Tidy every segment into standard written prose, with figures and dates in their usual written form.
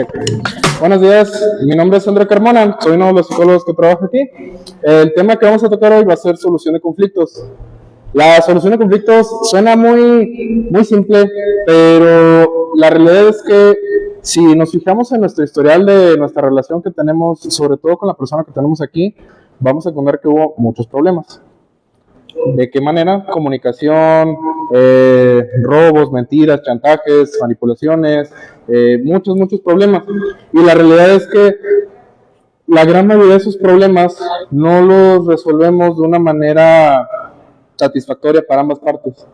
Ok. Buenos días, mi nombre es André Carmona, soy uno de los psicólogos que trabaja aquí. El tema que vamos a tocar hoy va a ser solución de conflictos. La solución de conflictos suena muy simple, pero la realidad es que si nos fijamos en nuestro historial de nuestra relación que tenemos, sobre todo con la persona que tenemos aquí, vamos a encontrar que hubo muchos problemas. ¿De qué manera? Comunicación, robos, mentiras, chantajes, manipulaciones, muchos problemas. Y la realidad es que la gran mayoría de esos problemas no los resolvemos de una manera satisfactoria para ambas partes,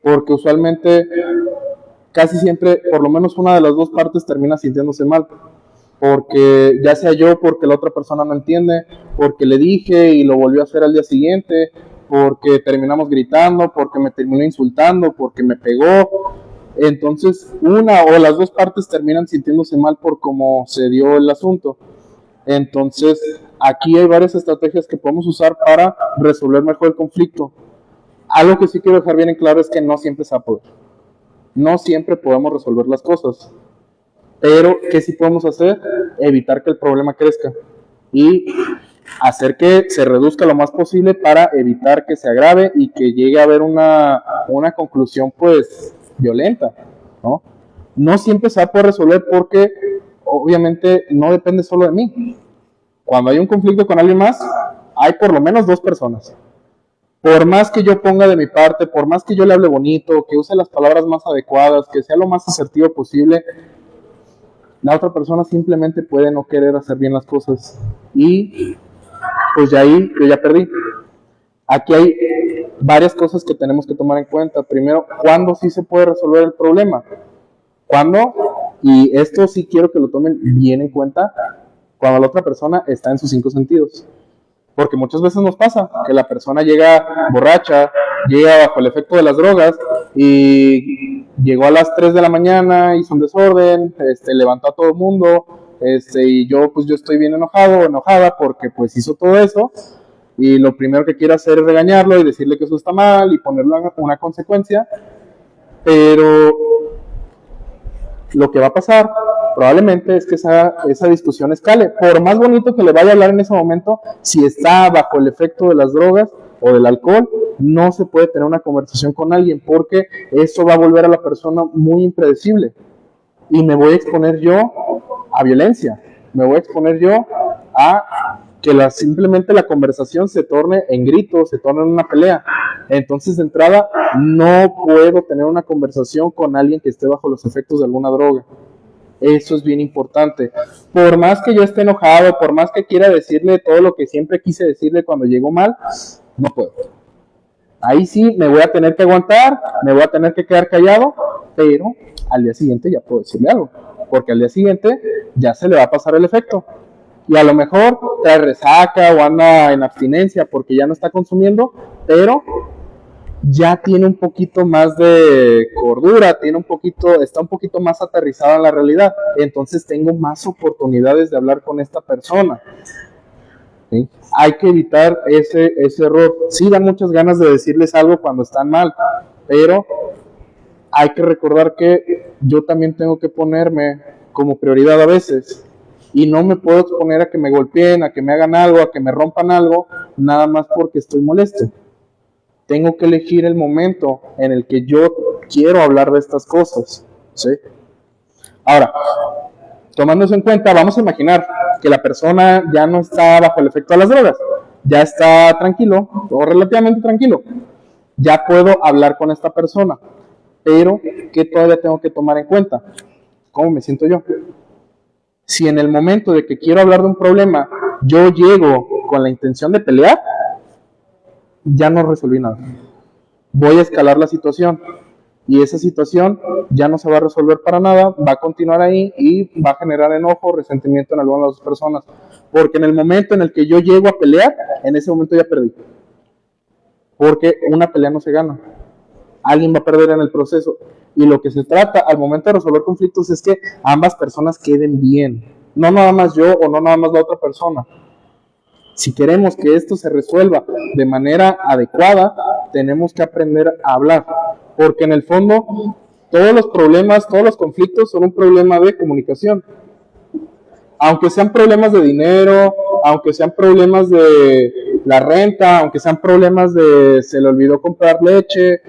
porque usualmente, casi siempre, por lo menos una de las dos partes termina sintiéndose mal, porque ya sea yo, porque la otra persona no entiende, porque le dije y lo volvió a hacer al día siguiente, porque terminamos gritando, porque me terminó insultando, porque me pegó. Entonces una o las dos partes terminan sintiéndose mal por cómo se dio el asunto. Entonces aquí hay varias estrategias que podemos usar para resolver mejor el conflicto. Algo que sí quiero dejar bien en claro es que no siempre se va a poder. No siempre podemos resolver las cosas. Pero, ¿qué sí podemos hacer? Evitar que el problema crezca y hacer que se reduzca lo más posible para evitar que se agrave y que llegue a haber una conclusión, pues, violenta, ¿no? No siempre se va a poder resolver porque, obviamente, no depende solo de mí. Cuando hay un conflicto con alguien más, hay por lo menos dos personas. Por más que yo ponga de mi parte, por más que yo le hable bonito, que use las palabras más adecuadas, que sea lo más asertivo posible, la otra persona simplemente puede no querer hacer bien las cosas y pues ya ahí yo ya perdí. Aquí hay varias cosas que tenemos que tomar en cuenta. Primero, ¿cuándo sí se puede resolver el problema? ¿Cuándo? Y esto sí quiero que lo tomen bien en cuenta, cuando la otra persona está en sus cinco sentidos. Porque muchas veces nos pasa que la persona llega borracha, llega bajo el efecto de las drogas y llegó a las 3 de la mañana, hizo un desorden, levantó a todo el mundo, y yo estoy bien enojado o enojada porque pues hizo todo eso y lo primero que quiero hacer es regañarlo y decirle que eso está mal y ponerle una consecuencia, pero lo que va a pasar probablemente es que esa discusión escale. Por más bonito que le vaya a hablar en ese momento, si está bajo el efecto de las drogas o del alcohol, no se puede tener una conversación con alguien porque eso va a volver a la persona muy impredecible. Y me voy a exponer yo a violencia, me voy a exponer yo a que simplemente la conversación se torne en gritos, se torne en una pelea. Entonces, de entrada, no puedo tener una conversación con alguien que esté bajo los efectos de alguna droga. Eso es bien importante. Por más que yo esté enojado, por más que quiera decirle todo lo que siempre quise decirle cuando llegó mal, no puedo. Ahí sí me voy a tener que aguantar, me voy a tener que quedar callado, pero al día siguiente ya puedo decirle algo, porque al día siguiente ya se le va a pasar el efecto. Y a lo mejor trae resaca o anda en abstinencia porque ya no está consumiendo, pero ya tiene un poquito más de cordura, está un poquito más aterrizada en la realidad. Entonces tengo más oportunidades de hablar con esta persona. ¿Sí? Hay que evitar ese error. Sí, dan muchas ganas de decirles algo cuando están mal, pero hay que recordar que yo también tengo que ponerme como prioridad a veces. Y no me puedo exponer a que me golpeen, a que me hagan algo, a que me rompan algo, nada más porque estoy molesto. Tengo que elegir el momento en el que yo quiero hablar de estas cosas, ¿sí? Ahora, tomando eso en cuenta, vamos a imaginar que la persona ya no está bajo el efecto de las drogas, ya está tranquilo, o relativamente tranquilo, ya puedo hablar con esta persona, pero ¿qué todavía tengo que tomar en cuenta? ¿Cómo me siento yo? Si en el momento de que quiero hablar de un problema, yo llego con la intención de pelear, ya no resolví nada. Voy a escalar la situación y esa situación ya no se va a resolver para nada, va a continuar ahí y va a generar enojo, resentimiento en algunas de las personas, porque en el momento en el que yo llego a pelear, en ese momento ya perdí, porque una pelea no se gana, alguien va a perder en el proceso. Y lo que se trata al momento de resolver conflictos es que ambas personas queden bien, no nada más yo o no nada más la otra persona. Si queremos que esto se resuelva de manera adecuada, tenemos que aprender a hablar, porque en el fondo todos los problemas, todos los conflictos son un problema de comunicación. Aunque sean problemas de dinero, aunque sean problemas de la renta, aunque sean problemas de se le olvidó comprar leche,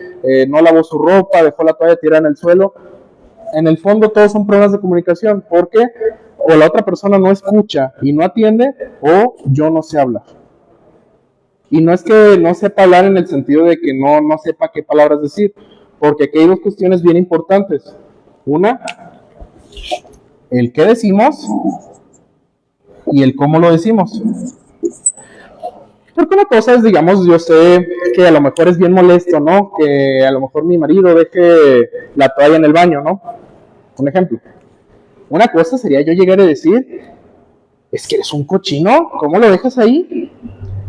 no lavó su ropa, dejó la toalla tirada en el suelo, en el fondo todos son problemas de comunicación, porque o la otra persona no escucha y no atiende, o yo no sé hablar. Y no es que no sepa hablar en el sentido de que no sepa qué palabras decir, porque aquí hay dos cuestiones bien importantes. Una, el qué decimos y el cómo lo decimos. Porque una cosa es, digamos, yo sé que a lo mejor es bien molesto, ¿no? Que a lo mejor mi marido deje la toalla en el baño, ¿no? Un ejemplo. Una cosa sería yo llegar a decir, es que eres un cochino, ¿cómo lo dejas ahí?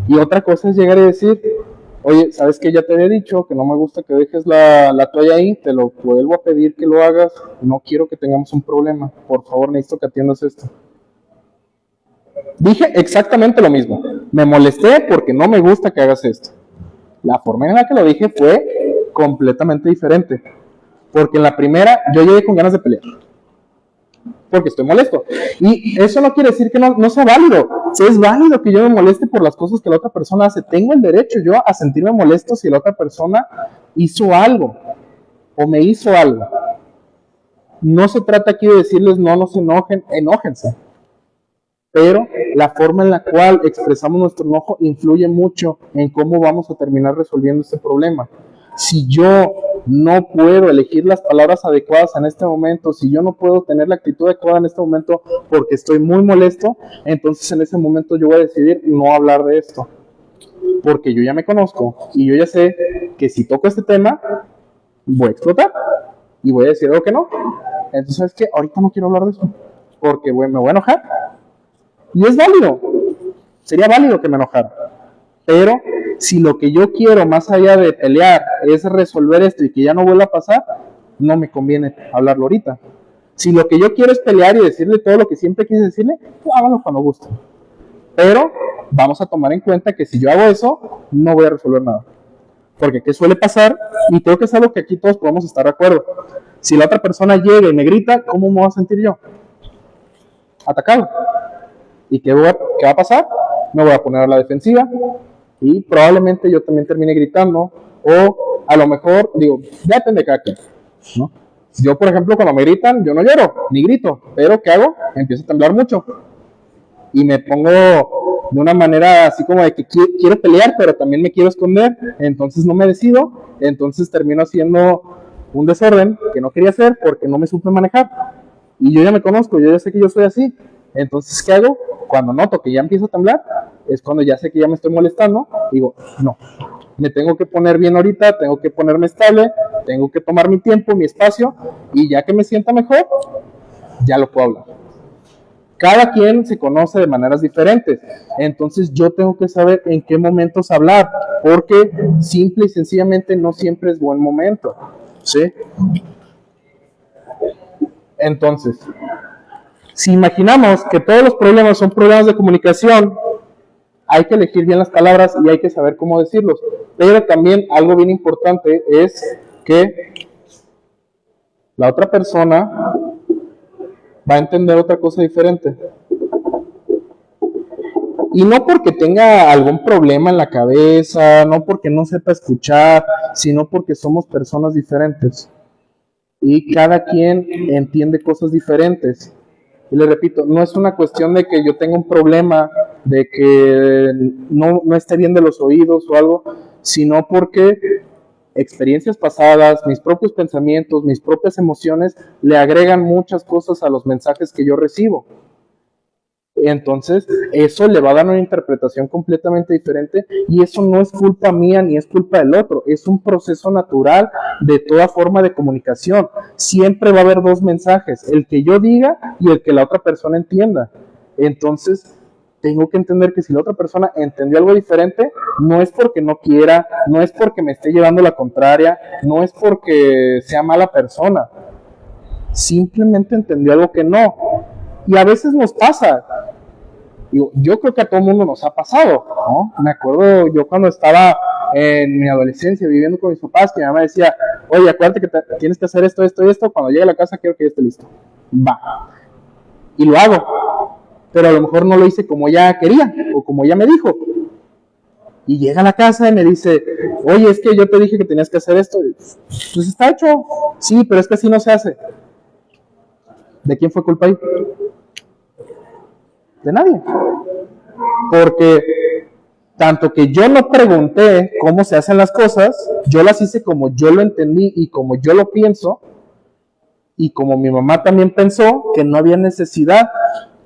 Y otra cosa es llegar a decir, oye, ¿sabes qué? Ya te había dicho que no me gusta que dejes la toalla ahí, te lo vuelvo a pedir que lo hagas, no quiero que tengamos un problema, por favor necesito que atiendas esto. Dije exactamente lo mismo, me molesté porque no me gusta que hagas esto. La forma en la que lo dije fue completamente diferente, porque en la primera yo llegué con ganas de pelear, porque estoy molesto. Y eso no quiere decir que no sea válido. Es válido que yo me moleste por las cosas que la otra persona hace. Tengo el derecho yo a sentirme molesto si la otra persona hizo algo o me hizo algo. No se trata aquí de decirles no se enojen, enójense. Pero la forma en la cual expresamos nuestro enojo influye mucho en cómo vamos a terminar resolviendo este problema. Si yo no puedo elegir las palabras adecuadas en este momento, si yo no puedo tener la actitud adecuada en este momento porque estoy muy molesto, entonces en ese momento yo voy a decidir no hablar de esto. Porque yo ya me conozco y yo ya sé que si toco este tema, voy a explotar y voy a decir algo que no. Entonces, ¿sabes qué? Ahorita no quiero hablar de eso porque me voy a enojar. Y es válido, sería válido que me enojara. Pero si lo que yo quiero, más allá de pelear, es resolver esto y que ya no vuelva a pasar, no me conviene hablarlo ahorita. Si lo que yo quiero es pelear y decirle todo lo que siempre quise decirle, pues hágalo cuando guste. Pero vamos a tomar en cuenta que si yo hago eso, no voy a resolver nada. Porque ¿qué suele pasar? Y creo que es algo que aquí todos podemos estar de acuerdo. Si la otra persona llega y me grita, ¿cómo me voy a sentir yo? Atacado. ¿Y qué va a pasar? Me voy a poner a la defensiva y probablemente yo también termine gritando, o a lo mejor digo, ya depende de cada quien, ¿no? Yo, por ejemplo, cuando me gritan, yo no lloro, ni grito, pero ¿qué hago? Empiezo a temblar mucho y me pongo de una manera así como de que quiero pelear, pero también me quiero esconder, entonces no me decido, entonces termino haciendo un desorden que no quería hacer porque no me supe manejar. Y yo ya me conozco, yo ya sé que yo soy así. Entonces, ¿qué hago? Cuando noto que ya empiezo a temblar, es cuando ya sé que ya me estoy molestando, digo, no, me tengo que poner bien ahorita, tengo que ponerme estable, tengo que tomar mi tiempo, mi espacio, y ya que me sienta mejor, ya lo puedo hablar. Cada quien se conoce de maneras diferentes, entonces yo tengo que saber en qué momentos hablar, porque simple y sencillamente no siempre es buen momento, ¿sí? Entonces, si imaginamos que todos los problemas son problemas de comunicación, hay que elegir bien las palabras y hay que saber cómo decirlos. Pero también algo bien importante es que la otra persona va a entender otra cosa diferente. Y no porque tenga algún problema en la cabeza, no porque no sepa escuchar, sino porque somos personas diferentes. Y cada quien entiende cosas diferentes. Y le repito, no es una cuestión de que yo tenga un problema, de que no esté bien de los oídos o algo, sino porque experiencias pasadas, mis propios pensamientos, mis propias emociones, le agregan muchas cosas a los mensajes que yo recibo. Entonces, eso le va a dar una interpretación completamente diferente y eso no es culpa mía ni es culpa del otro, es un proceso natural de toda forma de comunicación. Siempre va a haber dos mensajes, el que yo diga y el que la otra persona entienda. Entonces, tengo que entender que si la otra persona entendió algo diferente, no es porque no quiera, no es porque me esté llevando la contraria, no es porque sea mala persona, simplemente entendió algo que no. Y a veces nos pasa. Yo creo que a todo el mundo nos ha pasado, ¿no? Me acuerdo yo cuando estaba en mi adolescencia viviendo con mis papás, que mi mamá decía, oye, acuérdate que tienes que hacer esto, esto y esto, cuando llegue a la casa quiero que ya esté listo. Va. Y lo hago. pero a lo mejor no lo hice como ella quería o como ella me dijo. Y llega a la casa y me dice, oye, es que yo te dije que tenías que hacer esto. Pues está hecho. Sí, pero es que así no se hace. ¿De quién fue culpa ahí? De nadie. Porque tanto que yo no pregunté cómo se hacen las cosas, yo las hice como yo lo entendí y como yo lo pienso, y como mi mamá también pensó que no había necesidad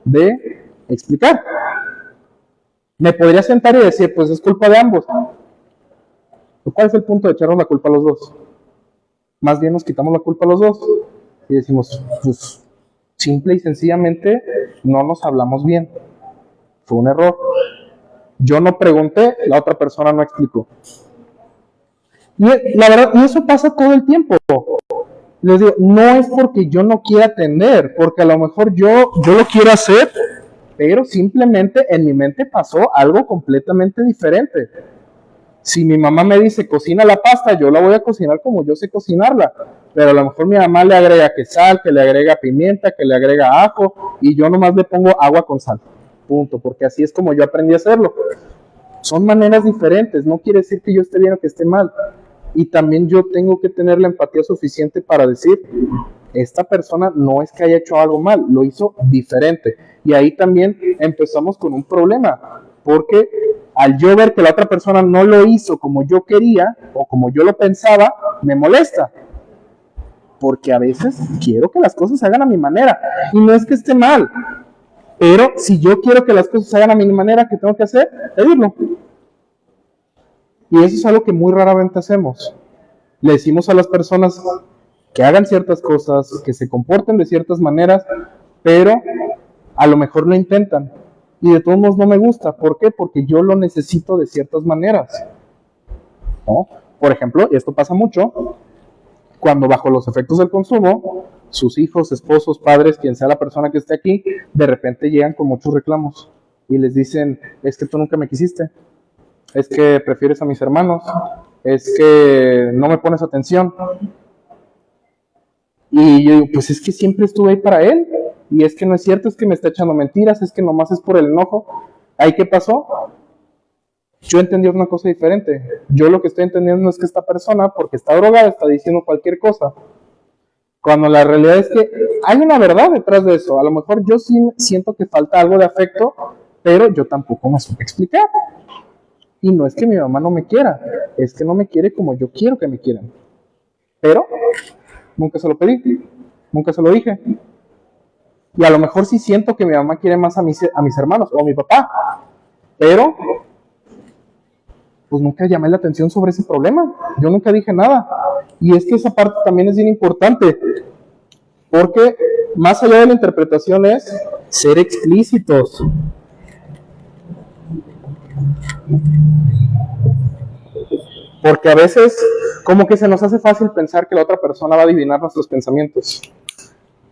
de explicar. Me podría sentar y decir, pues es culpa de ambos. ¿Cuál es el punto de echarnos la culpa a los dos? Más bien nos quitamos la culpa a los dos y decimos, pues simple y sencillamente no nos hablamos bien. Fue un error. Yo no pregunté, la otra persona no explicó. Y la verdad, y eso pasa todo el tiempo. Les digo, no es porque yo no quiera atender, porque a lo mejor yo lo quiero hacer, pero simplemente en mi mente pasó algo completamente diferente. Si mi mamá me dice cocina la pasta, yo la voy a cocinar como yo sé cocinarla, pero a lo mejor mi mamá le agrega que sal, que le agrega pimienta, que le agrega ajo, y yo nomás le pongo agua con sal, punto, porque así es como yo aprendí a hacerlo. Son maneras diferentes, no quiere decir que yo esté bien o que esté mal, y también yo tengo que tener la empatía suficiente para decir, esta persona no es que haya hecho algo mal, lo hizo diferente. Y ahí también empezamos con un problema, porque al yo ver que la otra persona no lo hizo como yo quería o como yo lo pensaba, me molesta. Porque a veces quiero que las cosas se hagan a mi manera. Y no es que esté mal, pero si yo quiero que las cosas se hagan a mi manera, ¿qué tengo que hacer? Pedirlo. Y eso es algo que muy raramente hacemos. Le decimos a las personas que hagan ciertas cosas, que se comporten de ciertas maneras, pero a lo mejor lo intentan. Y de todos modos no me gusta. ¿Por qué? Porque yo lo necesito de ciertas maneras, ¿no? Por ejemplo, y esto pasa mucho, cuando bajo los efectos del consumo, sus hijos, esposos, padres, quien sea la persona que esté aquí, de repente llegan con muchos reclamos y les dicen, es que tú nunca me quisiste, es que prefieres a mis hermanos, es que no me pones atención. Y yo digo, pues es que siempre estuve ahí para él, y es que no es cierto, es que me está echando mentiras, es que nomás es por el enojo. ¿Ahí qué pasó? Yo entendí una cosa diferente. Yo lo que estoy entendiendo es que esta persona, porque está drogada, está diciendo cualquier cosa. Cuando la realidad es que hay una verdad detrás de eso. A lo mejor yo sí siento que falta algo de afecto, pero yo tampoco me supe explicar. Y no es que mi mamá no me quiera, es que no me quiere como yo quiero que me quieran. Pero nunca se lo pedí, nunca se lo dije. Y a lo mejor sí siento que mi mamá quiere más a mis hermanos o a mi papá, pero pues nunca llamé la atención sobre ese problema. Yo nunca dije nada. Y es que esa parte también es bien importante, porque más allá de la interpretación es ser explícitos. Porque a veces como que se nos hace fácil pensar que la otra persona va a adivinar nuestros pensamientos.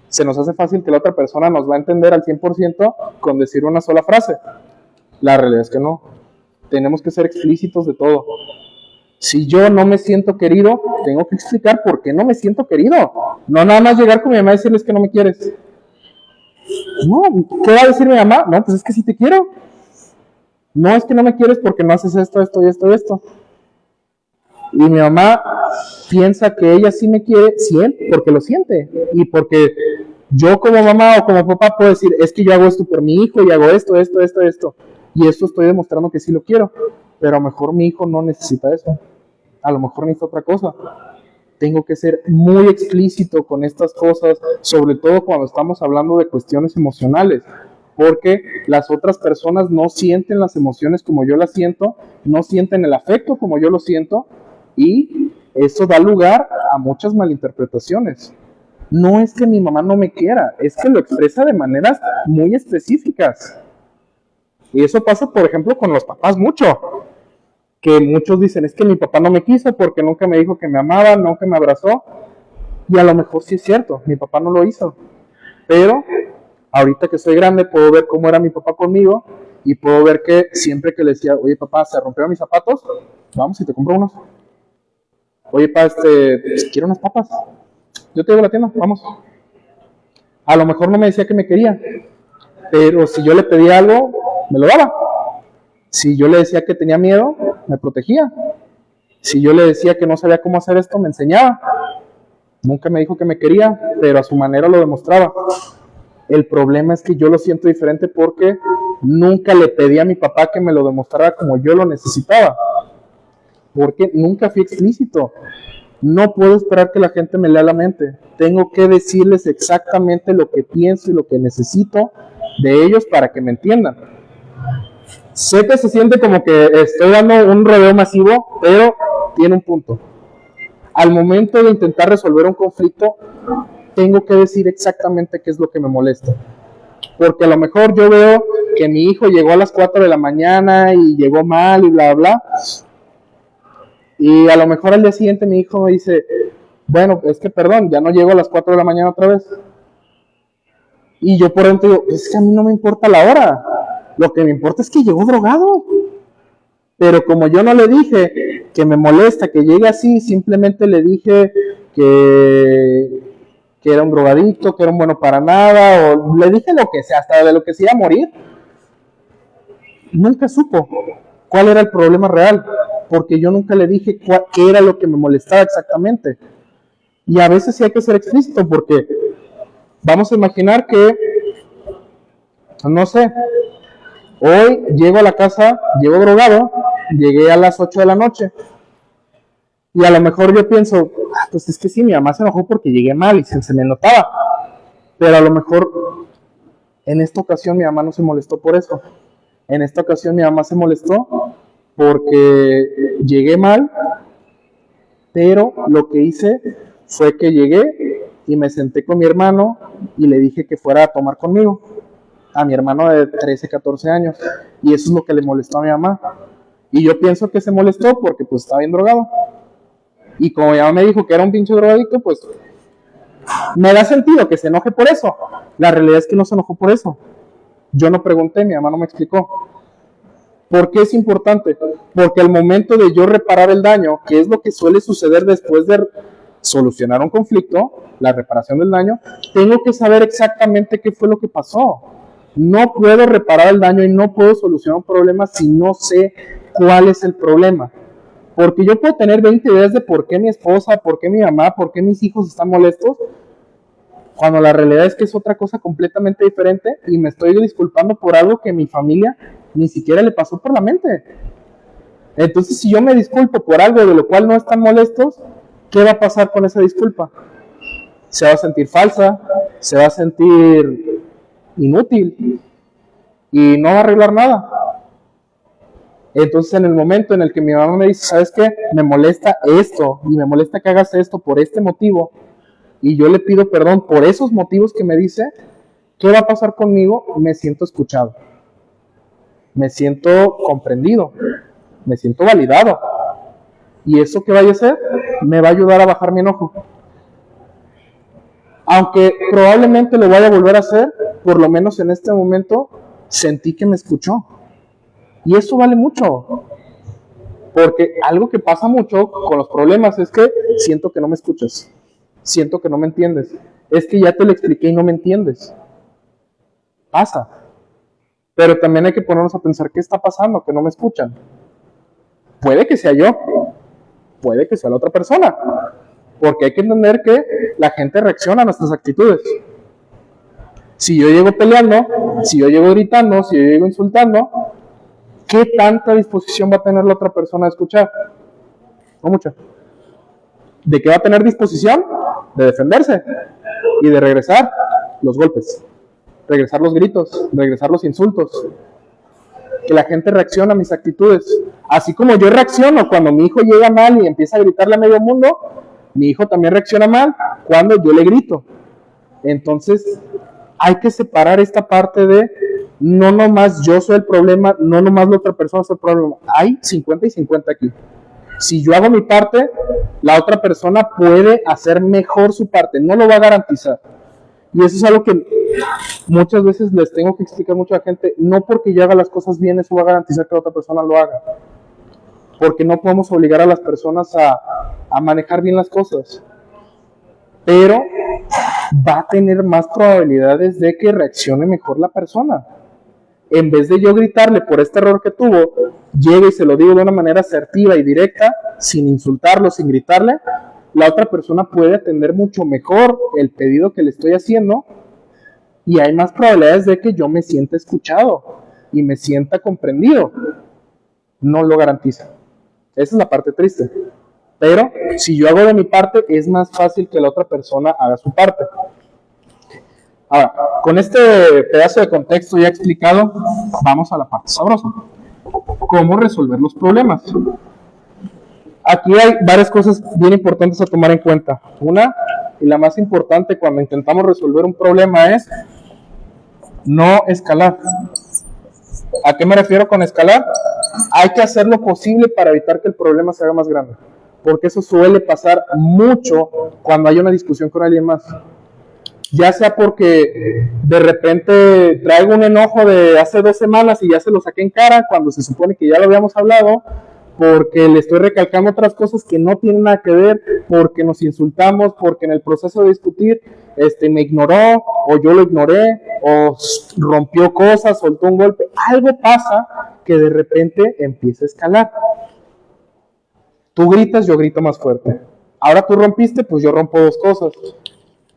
Se nos hace fácil que la otra persona nos va a entender al 100% con decir una sola frase. La realidad es que no. Tenemos que ser explícitos de todo. Si yo no me siento querido, tengo que explicar por qué no me siento querido. No nada más llegar con mi mamá y decirles que no me quieres. No, ¿qué va a decir mi mamá? No, pues es que sí te quiero. No, es que no me quieres porque no haces esto, esto y esto y esto. Y mi mamá piensa que ella sí me quiere, porque lo siente. Y porque yo como mamá o como papá puedo decir, es que yo hago esto por mi hijo y hago esto. Y esto estoy demostrando que sí lo quiero. Pero a lo mejor mi hijo no necesita eso. A lo mejor necesita otra cosa. Tengo que ser muy explícito con estas cosas, sobre todo cuando estamos hablando de cuestiones emocionales. Porque las otras personas no sienten las emociones como yo las siento, no sienten el afecto como yo lo siento, y eso da lugar a muchas malinterpretaciones. No es que mi mamá no me quiera, es que lo expresa de maneras muy específicas. Y eso pasa, por ejemplo, con los papás mucho. Que muchos dicen, es que mi papá no me quiso porque nunca me dijo que me amaba, nunca me abrazó. Y a lo mejor sí es cierto, mi papá no lo hizo. Pero ahorita que soy grande puedo ver cómo era mi papá conmigo y puedo ver que siempre que le decía, oye papá, se rompieron mis zapatos, vamos y te compro unos. Oye papá, quiero unas papas. Yo te llevo a la tienda, vamos. A lo mejor no me decía que me quería, Pero si yo le pedía algo, me lo daba. Si yo le decía que tenía miedo, me protegía. Si yo le decía que no sabía cómo hacer esto, me enseñaba. Nunca me dijo que me quería, pero a su manera lo demostraba. El problema es que yo lo siento diferente porque nunca le pedí a mi papá que me lo demostrara como yo lo necesitaba. Porque nunca fui explícito. No puedo esperar que la gente me lea la mente. Tengo que decirles exactamente lo que pienso y lo que necesito de ellos para que me entiendan. Sé que se siente como que estoy dando un rodeo masivo, pero tiene un punto. Al momento de intentar resolver un conflicto, tengo que decir exactamente qué es lo que me molesta. Porque a lo mejor yo veo que mi hijo llegó a las 4 de la mañana y llegó mal y bla, bla. Y a lo mejor al día siguiente mi hijo me dice, bueno, es que perdón, ya no llego a las 4 de la mañana otra vez. Y yo por dentro digo, es que a mí no me importa la hora. Lo que me importa es que llegó drogado. Pero como yo no le dije que me molesta que llegue así, simplemente le dije que era un drogadicto, que era un bueno para nada, o le dije lo que sea, hasta de lo que se iba a morir. Nunca supo cuál era el problema real, porque yo nunca le dije qué era lo que me molestaba exactamente. Y a veces sí hay que ser explícito, porque vamos a imaginar que, no sé, hoy llego a la casa, llego drogado, llegué a las 8 de la noche, y a lo mejor yo pienso, pues es que sí, mi mamá se enojó porque llegué mal y se me notaba, pero a lo mejor en esta ocasión mi mamá no se molestó por eso. En esta ocasión mi mamá se molestó porque llegué mal, pero lo que hice fue que llegué y me senté con mi hermano y le dije que fuera a tomar conmigo, a mi hermano de 13, 14 años, y eso es lo que le molestó a mi mamá. Y yo pienso que se molestó porque pues estaba bien drogado. Y como mi mamá me dijo que era un pinche drogadicto, pues me da sentido que se enoje por eso. La realidad es que no se enojó por eso. Yo no pregunté, mi mamá no me explicó. ¿Por qué es importante? Porque al momento de yo reparar el daño, que es lo que suele suceder después de solucionar un conflicto, la reparación del daño, tengo que saber exactamente qué fue lo que pasó. No puedo reparar el daño y no puedo solucionar un problema si no sé cuál es el problema. Porque yo puedo tener 20 ideas de por qué mi esposa, por qué mi mamá, por qué mis hijos están molestos, cuando la realidad es que es otra cosa completamente diferente y me estoy disculpando por algo que mi familia ni siquiera le pasó por la mente. Entonces, si yo me disculpo por algo de lo cual no están molestos, ¿qué va a pasar con esa disculpa? Se va a sentir falsa, se va a sentir inútil y no va a arreglar nada. Entonces, en el momento en el que mi mamá me dice, ¿sabes qué? Me molesta esto y me molesta que hagas esto por este motivo, y yo le pido perdón por esos motivos que me dice, ¿qué va a pasar conmigo? Me siento escuchado, me siento comprendido, me siento validado, y eso que vaya a hacer me va a ayudar a bajar mi enojo. Aunque probablemente lo vaya a volver a hacer, por lo menos en este momento sentí que me escuchó. Y eso vale mucho, porque algo que pasa mucho con los problemas es que siento que no me escuchas, siento que no me entiendes, es que ya te lo expliqué y no me entiendes. Pasa, pero también hay que ponernos a pensar qué está pasando, que no me escuchan. Puede que sea yo, puede que sea la otra persona, porque hay que entender que la gente reacciona a nuestras actitudes. Si yo llego peleando, si yo llego gritando, si yo llego insultando, ¿qué tanta disposición va a tener la otra persona a escuchar? No mucha. ¿De qué va a tener disposición? De defenderse y de regresar los golpes, regresar los gritos, regresar los insultos. Que la gente reacciona a mis actitudes. Así como yo reacciono cuando mi hijo llega mal y empieza a gritarle a medio mundo, mi hijo también reacciona mal cuando yo le grito. Entonces, hay que separar esta parte de no nomás yo soy el problema, no nomás la otra persona es el problema. Hay 50 y 50 aquí. Si yo hago mi parte, la otra persona puede hacer mejor su parte, no lo va a garantizar. Y eso es algo que muchas veces les tengo que explicar mucho a la gente. No porque yo haga las cosas bien, eso va a garantizar que la otra persona lo haga. Porque no podemos obligar a las personas a manejar bien las cosas. Pero va a tener más probabilidades de que reaccione mejor la persona. En vez de yo gritarle por este error que tuvo, llego y se lo digo de una manera asertiva y directa, sin insultarlo, sin gritarle, la otra persona puede atender mucho mejor el pedido que le estoy haciendo y hay más probabilidades de que yo me sienta escuchado y me sienta comprendido. No lo garantiza. Esa es la parte triste. Pero si yo hago de mi parte, es más fácil que la otra persona haga su parte. Ahora, con este pedazo de contexto ya explicado, vamos a la parte sabrosa. ¿Cómo resolver los problemas? Aquí hay varias cosas bien importantes a tomar en cuenta. Una, y la más importante cuando intentamos resolver un problema es no escalar. ¿A qué me refiero con escalar? Hay que hacer lo posible para evitar que el problema se haga más grande. Porque eso suele pasar mucho cuando hay una discusión con alguien más. Ya sea porque de repente traigo un enojo de hace 2 semanas y ya se lo saqué en cara cuando se supone que ya lo habíamos hablado, porque le estoy recalcando otras cosas que no tienen nada que ver, porque nos insultamos, porque en el proceso de discutir me ignoró, o yo lo ignoré, o rompió cosas, soltó un golpe. Algo pasa que de repente empieza a escalar. Tú gritas, yo grito más fuerte. Ahora tú rompiste, pues yo rompo 2 cosas.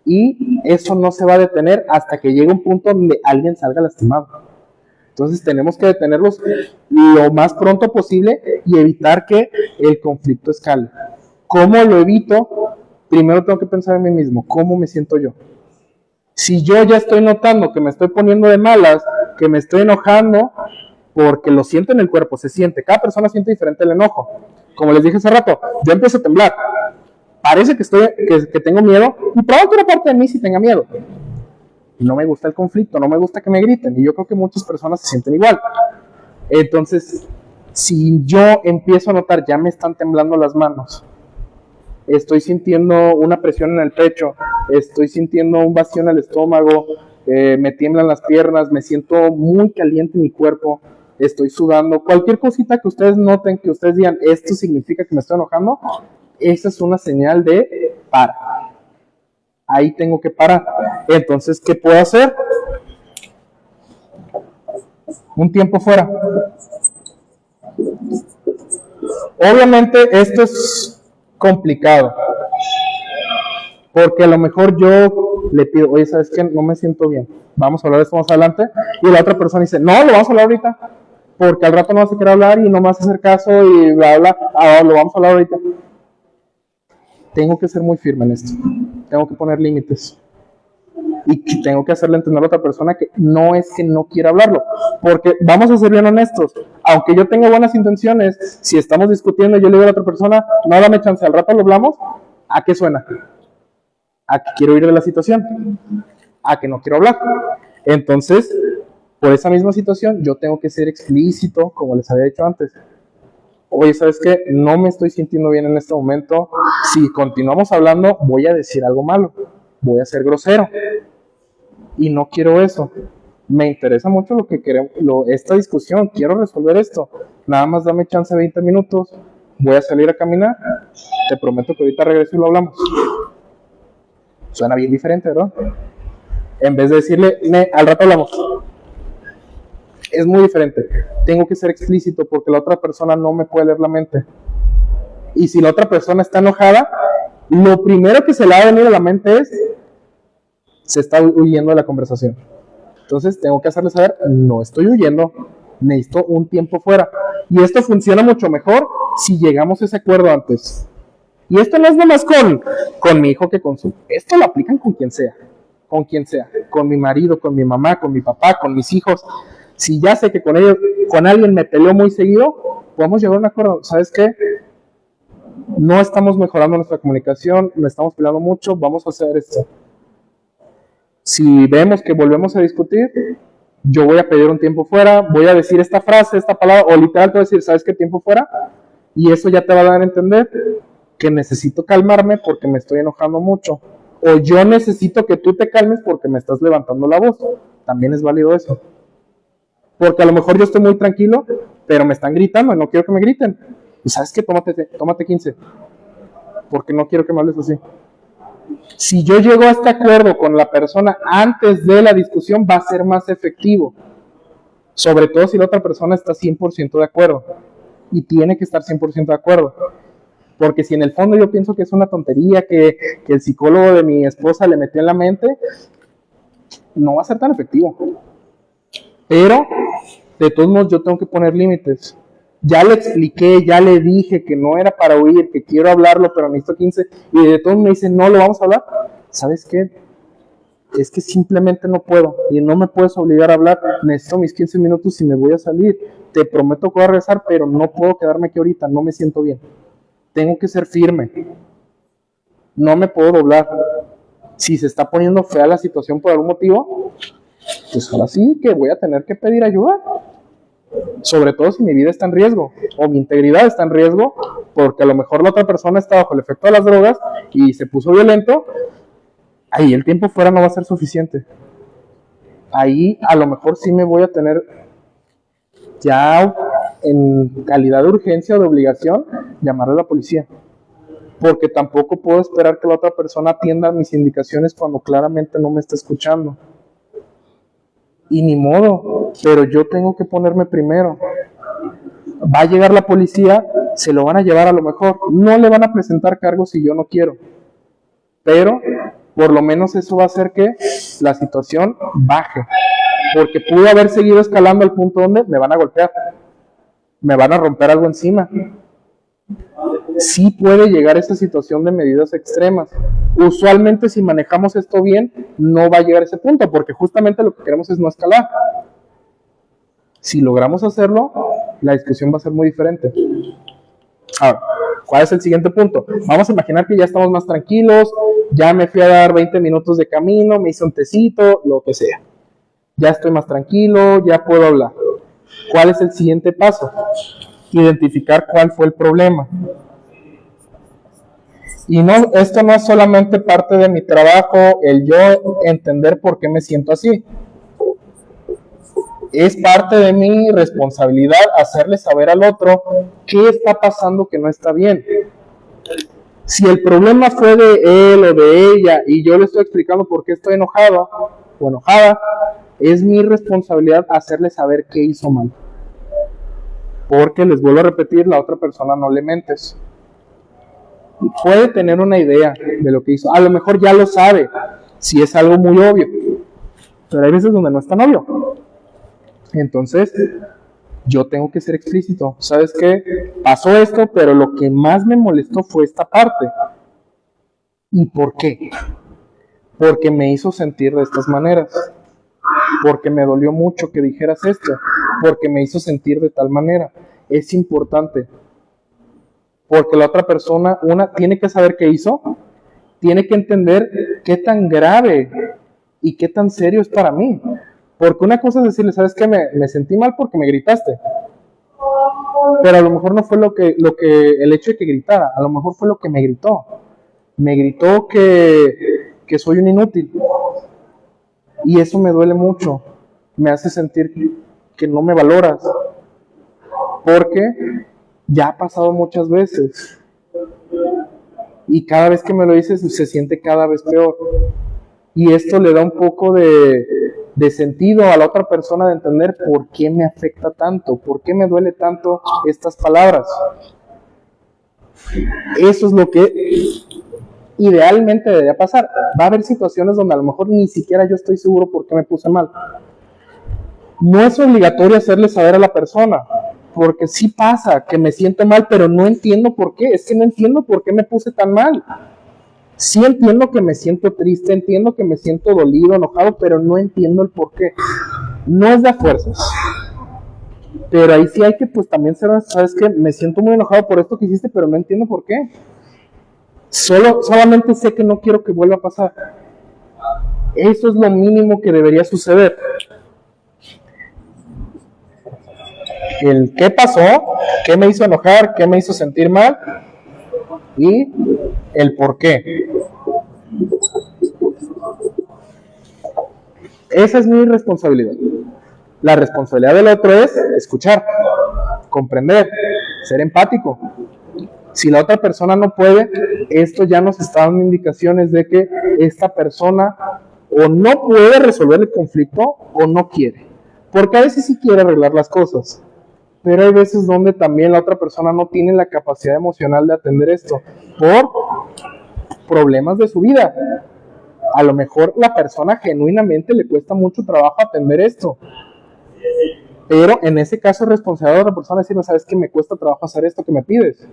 Y eso no se va a detener hasta que llegue un punto donde alguien salga lastimado. Entonces tenemos que detenerlos lo más pronto posible y evitar que el conflicto escale. ¿Cómo lo evito? Primero tengo que pensar en mí mismo. ¿Cómo me siento yo? Si yo ya estoy notando que me estoy poniendo de malas, que me estoy enojando, porque lo siento en el cuerpo, se siente. Cada persona siente diferente el enojo. Como les dije hace rato, yo empiezo a temblar. Parece que tengo miedo y probablemente una parte de mí sí tenga miedo. No me gusta el conflicto, no me gusta que me griten y yo creo que muchas personas se sienten igual. Entonces, si yo empiezo a notar, ya me están temblando las manos, estoy sintiendo una presión en el pecho, estoy sintiendo un vacío en el estómago, me tiemblan las piernas, me siento muy caliente en mi cuerpo, estoy sudando, cualquier cosita que ustedes noten, que ustedes digan, esto significa que me estoy enojando, esa es una señal de para. Ahí tengo que parar. Entonces, ¿qué puedo hacer? Un tiempo fuera. Obviamente esto es complicado, porque a lo mejor yo le pido, oye, ¿sabes qué? No me siento bien, vamos a hablar de esto más adelante, y la otra persona dice, no, lo vamos a hablar ahorita, porque al rato no vas a querer hablar y no me vas a hacer caso y bla, bla, lo vamos a hablar ahorita. Tengo que ser muy firme en esto, tengo que poner límites. Y tengo que hacerle entender a otra persona que no es que no quiera hablarlo, porque vamos a ser bien honestos, aunque yo tenga buenas intenciones, si estamos discutiendo y yo le digo a la otra persona, no, dame chance, al rato lo hablamos, ¿a qué suena? A que quiero huir de la situación, a que no quiero hablar. Entonces, por esa misma situación, yo tengo que ser explícito, como les había dicho antes. Oye, ¿sabes qué? No me estoy sintiendo bien en este momento, si continuamos hablando, voy a decir algo malo, voy a ser grosero. Y no quiero eso. Me interesa mucho lo que queremos, esta discusión, quiero resolver esto. Nada más dame chance 20 minutos, voy a salir a caminar, te prometo que ahorita regreso y lo hablamos. Suena bien diferente, ¿verdad? En vez de decirle, al rato hablamos. Es muy diferente. Tengo que ser explícito porque la otra persona no me puede leer la mente. Y si la otra persona está enojada, lo primero que se le va a venir a la mente es, se está huyendo de la conversación. Entonces tengo que hacerle saber, no estoy huyendo, necesito un tiempo fuera. Y esto funciona mucho mejor si llegamos a ese acuerdo antes. Y esto no es nomás con mi hijo que consume, esto lo aplican con quien sea, con mi marido, con mi mamá, con mi papá, con mis hijos. Si ya sé que con alguien me peleo muy seguido, podemos llegar a un acuerdo. ¿Sabes qué? No estamos mejorando nuestra comunicación, nos estamos peleando mucho, vamos a hacer esto. Si vemos que volvemos a discutir, yo voy a pedir un tiempo fuera, voy a decir esta frase, esta palabra, o literal te voy a decir, ¿sabes qué? Tiempo fuera. Y eso ya te va a dar a entender que necesito calmarme porque me estoy enojando mucho. O yo necesito que tú te calmes porque me estás levantando la voz. También es válido eso. Porque a lo mejor yo estoy muy tranquilo, pero me están gritando y no quiero que me griten. Y ¿sabes qué? Tómate 15. Porque no quiero que me hables así. Si yo llego a este acuerdo con la persona antes de la discusión, va a ser más efectivo. Sobre todo si la otra persona está 100% de acuerdo. Y tiene que estar 100% de acuerdo. Porque si en el fondo yo pienso que es una tontería que el psicólogo de mi esposa le metió en la mente, no va a ser tan efectivo. Pero, de todos modos, yo tengo que poner límites. Ya le expliqué, ya le dije que no era para huir, que quiero hablarlo, pero necesito 15. Y de todos me dicen, no, lo vamos a hablar. ¿Sabes qué? Es que simplemente no puedo. Y no me puedes obligar a hablar. Necesito mis 15 minutos y me voy a salir. Te prometo que voy a regresar, pero no puedo quedarme aquí ahorita. No me siento bien. Tengo que ser firme. No me puedo doblar. Si se está poniendo fea la situación por algún motivo, pues ahora sí que voy a tener que pedir ayuda. Sobre todo si mi vida está en riesgo o mi integridad está en riesgo, porque a lo mejor la otra persona está bajo el efecto de las drogas y se puso violento. Ahí el tiempo fuera no va a ser suficiente. Ahí a lo mejor sí me voy a tener ya en calidad de urgencia o de obligación llamarle a la policía, porque tampoco puedo esperar que la otra persona atienda mis indicaciones cuando claramente no me está escuchando. Y ni modo, pero yo tengo que ponerme primero. Va a llegar la policía, se lo van a llevar a lo mejor, no le van a presentar cargos si yo no quiero, pero por lo menos eso va a hacer que la situación baje, porque pudo haber seguido escalando al punto donde me van a golpear, me van a romper algo encima. Sí puede llegar a esa situación de medidas extremas. Usualmente si manejamos esto bien, no va a llegar a ese punto, porque justamente lo que queremos es no escalar. Si logramos hacerlo, la discusión va a ser muy diferente. Ahora, ¿cuál es el siguiente punto? Vamos a imaginar que ya estamos más tranquilos, ya me fui a dar 20 minutos de camino, me hice un tecito, lo que sea. Ya estoy más tranquilo, ya puedo hablar. ¿Cuál es el siguiente paso? Identificar cuál fue el problema. Y no, esto no es solamente parte de mi trabajo, el yo entender por qué me siento así. Es parte de mi responsabilidad hacerle saber al otro qué está pasando que no está bien. Si el problema fue de él o de ella y yo le estoy explicando por qué estoy enojado o enojada, es mi responsabilidad hacerle saber qué hizo mal. Porque les vuelvo a repetir, la otra persona no le mentes. Puede tener una idea de lo que hizo. A lo mejor ya lo sabe, si es algo muy obvio. Pero hay veces donde no es tan obvio. Entonces, yo tengo que ser explícito. ¿Sabes qué? Pasó esto, pero lo que más me molestó fue esta parte. ¿Y por qué? Porque me hizo sentir de estas maneras. Porque me dolió mucho que dijeras esto. Porque me hizo sentir de tal manera. Es importante. Porque la otra persona, tiene que saber qué hizo, tiene que entender qué tan grave y qué tan serio es para mí. Porque una cosa es decirle, ¿sabes qué? Me sentí mal porque me gritaste. Pero a lo mejor no fue el hecho de que gritara, a lo mejor fue lo que me gritó. Me gritó que soy un inútil. Y eso me duele mucho. Me hace sentir que no me valoras. Porque ya ha pasado muchas veces. Y cada vez que me lo dices se siente cada vez peor. Y esto le da un poco de sentido a la otra persona de entender por qué me afecta tanto, por qué me duele tanto estas palabras. Eso es lo que idealmente debería pasar. Va a haber situaciones donde a lo mejor ni siquiera yo estoy seguro por qué me puse mal. No es obligatorio hacerle saber a la persona, porque sí pasa que me siento mal, pero no entiendo por qué. Es que no entiendo por qué me puse tan mal. Sí entiendo que me siento triste, entiendo que me siento dolido, enojado, pero no entiendo el por qué. No es de fuerzas. Pero ahí sí hay que pues también ser, ¿sabes qué? Me siento muy enojado por esto que hiciste, pero no entiendo por qué. Solamente sé que no quiero que vuelva a pasar. Eso es lo mínimo que debería suceder. El qué pasó, qué me hizo enojar, qué me hizo sentir mal y el por qué. Esa es mi responsabilidad. La responsabilidad del otro es escuchar, comprender, ser empático. Si la otra persona no puede, esto ya nos está dando indicaciones de que esta persona o no puede resolver el conflicto o no quiere. Porque a veces sí quiere arreglar las cosas, pero hay veces donde también la otra persona no tiene la capacidad emocional de atender esto por problemas de su vida. A lo mejor la persona genuinamente le cuesta mucho trabajo atender esto, pero en ese caso es responsabilidad de la otra persona decirme, ¿sabes qué? Me cuesta trabajo hacer esto que me pides.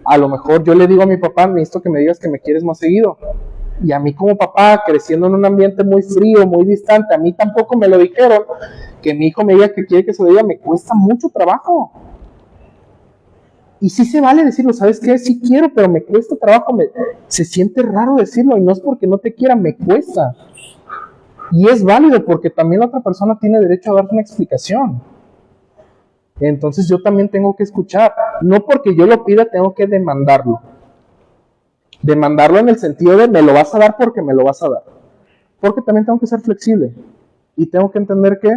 A lo mejor yo le digo a mi papá, necesito que me digas que me quieres más seguido. Y a mí como papá, creciendo en un ambiente muy frío, muy distante, a mí tampoco me lo dijeron, que mi hijo me diga que quiere que se lo diga, me cuesta mucho trabajo. Y sí se vale decirlo, ¿sabes qué? Sí quiero, pero me cuesta trabajo, se siente raro decirlo, y no es porque no te quiera, me cuesta. Y es válido, porque también la otra persona tiene derecho a darte una explicación. Entonces yo también tengo que escuchar. No porque yo lo pida, tengo que demandarlo. Demandarlo en el sentido de me lo vas a dar porque me lo vas a dar. Porque también tengo que ser flexible. Y tengo que entender que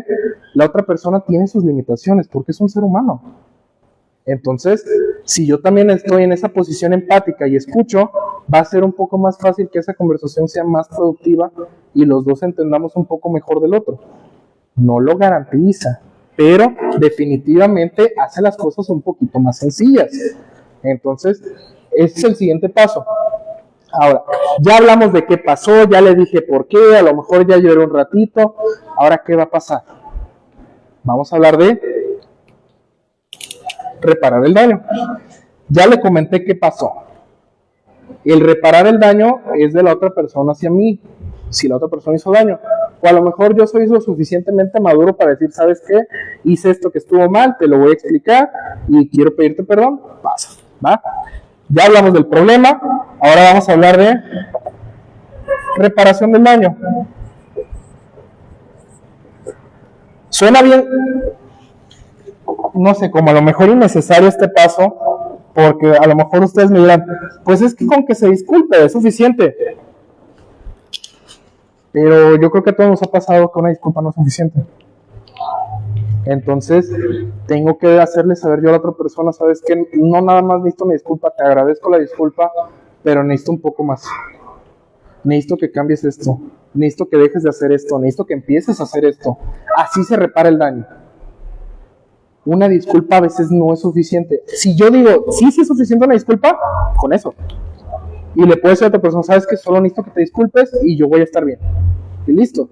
la otra persona tiene sus limitaciones, porque es un ser humano. Entonces, si yo también estoy en esa posición empática y escucho, va a ser un poco más fácil que esa conversación sea más productiva y los dos entendamos un poco mejor del otro. No lo garantiza, pero definitivamente hace las cosas un poquito más sencillas. Entonces, ese es el siguiente paso. Ahora, ya hablamos de qué pasó, ya le dije por qué, a lo mejor ya lloré un ratito. Ahora, ¿qué va a pasar? Vamos a hablar de reparar el daño. Ya le comenté qué pasó. El reparar el daño es de la otra persona hacia mí, si la otra persona hizo daño. O a lo mejor yo soy lo suficientemente maduro para decir, ¿sabes qué? Hice esto que estuvo mal, te lo voy a explicar y quiero pedirte perdón, pasa, ¿va? Ya hablamos del problema, ahora vamos a hablar de reparación del daño. Suena bien, no sé, como a lo mejor innecesario este paso, porque a lo mejor ustedes me dirán, pues es que con que se disculpe es suficiente. Pero yo creo que a todos nos ha pasado que una disculpa no es suficiente. Entonces, tengo que hacerle saber yo a la otra persona, ¿sabes qué? No nada más necesito mi disculpa, te agradezco la disculpa, pero necesito un poco más. Necesito que cambies esto, necesito que dejes de hacer esto, necesito que empieces a hacer esto. Así se repara el daño. Una disculpa a veces no es suficiente. Si yo digo, sí es suficiente una disculpa, con eso. Y le puedo decir a otra persona, ¿sabes qué? Solo necesito que te disculpes y yo voy a estar bien. Y listo.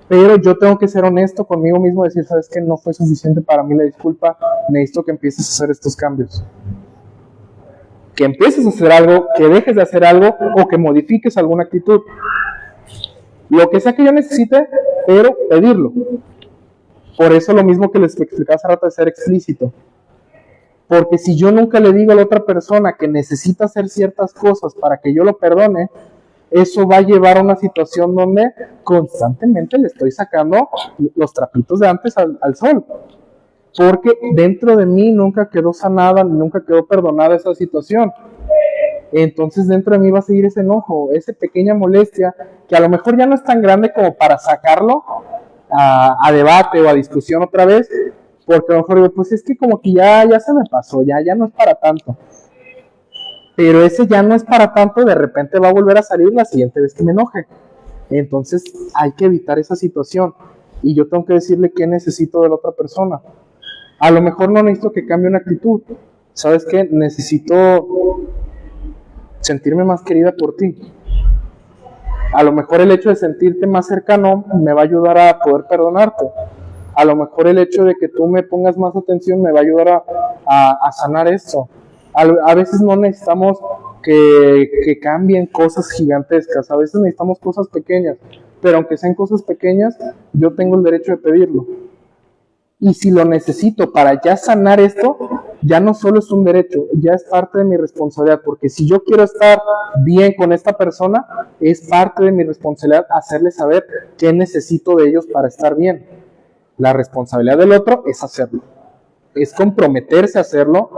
Pero yo tengo que ser honesto conmigo mismo, decir, ¿sabes qué? No fue suficiente para mí la disculpa, necesito que empieces a hacer estos cambios. Que empieces a hacer algo, que dejes de hacer algo o que modifiques alguna actitud. Lo que sea que yo necesite, pero pedirlo. Por eso lo mismo que les explicaba hace rato de ser explícito. Porque si yo nunca le digo a la otra persona que necesita hacer ciertas cosas para que yo lo perdone, eso va a llevar a una situación donde constantemente le estoy sacando los trapitos de antes al sol. Porque dentro de mí nunca quedó sanada, nunca quedó perdonada esa situación. Entonces dentro de mí va a seguir ese enojo, esa pequeña molestia, que a lo mejor ya no es tan grande como para sacarlo a debate o a discusión otra vez, porque a lo mejor digo, pues es que como que ya se me pasó, ya no es para tanto. Pero ese ya no es para tanto, de repente va a volver a salir la siguiente vez que me enoje. Entonces hay que evitar esa situación. Y yo tengo que decirle qué necesito de la otra persona. A lo mejor no necesito que cambie una actitud. ¿Sabes qué? Necesito sentirme más querida por ti. A lo mejor el hecho de sentirte más cercano me va a ayudar a poder perdonarte. A lo mejor el hecho de que tú me pongas más atención me va a ayudar a sanar esto. A veces no necesitamos que cambien cosas gigantescas, a veces necesitamos cosas pequeñas, pero aunque sean cosas pequeñas, yo tengo el derecho de pedirlo. Y si lo necesito para ya sanar esto, ya no solo es un derecho, ya es parte de mi responsabilidad, porque si yo quiero estar bien con esta persona, es parte de mi responsabilidad hacerle saber qué necesito de ellos para estar bien. La responsabilidad del otro es hacerlo, es comprometerse a hacerlo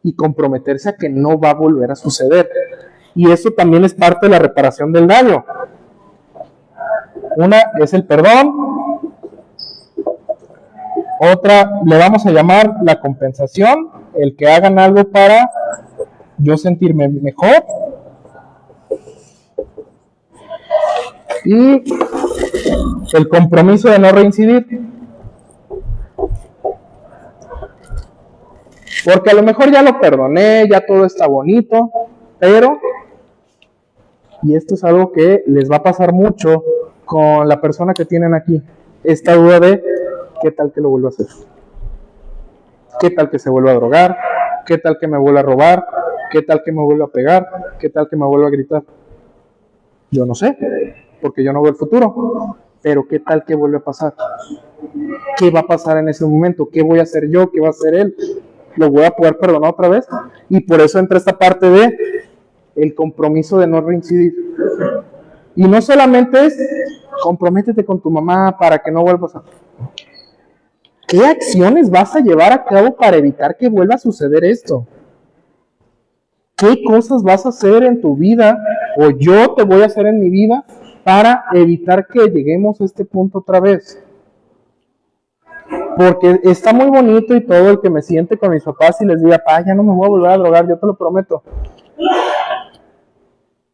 y comprometerse a que no va a volver a suceder. Y eso también es parte de la reparación del daño. Una es el perdón, Otra le vamos a llamar la compensación, el que hagan algo para yo sentirme mejor. Y el compromiso de no reincidir. Porque a lo mejor ya lo perdoné, ya todo está bonito, pero, y esto es algo que les va a pasar mucho con la persona que tienen aquí, esta duda de ¿qué tal que lo vuelva a hacer? ¿Qué tal que se vuelva a drogar? ¿Qué tal que me vuelva a robar? ¿Qué tal que me vuelva a pegar? ¿Qué tal que me vuelva a gritar? Yo no sé, porque yo no veo el futuro, pero ¿qué tal que vuelve a pasar? ¿Qué va a pasar en ese momento? ¿Qué voy a hacer yo? ¿Qué va a hacer él? ¿Lo voy a poder perdonar otra vez? Y por eso entra esta parte de el compromiso de no reincidir. Y no solamente es comprométete con tu mamá para que no vuelva a pasar. ¿Qué acciones vas a llevar a cabo para evitar que vuelva a suceder esto? ¿Qué cosas vas a hacer en tu vida o yo te voy a hacer en mi vida para evitar que lleguemos a este punto otra vez? Porque está muy bonito y todo el que me siente con mis papás y les diga, pa, ya no me voy a volver a drogar, yo te lo prometo.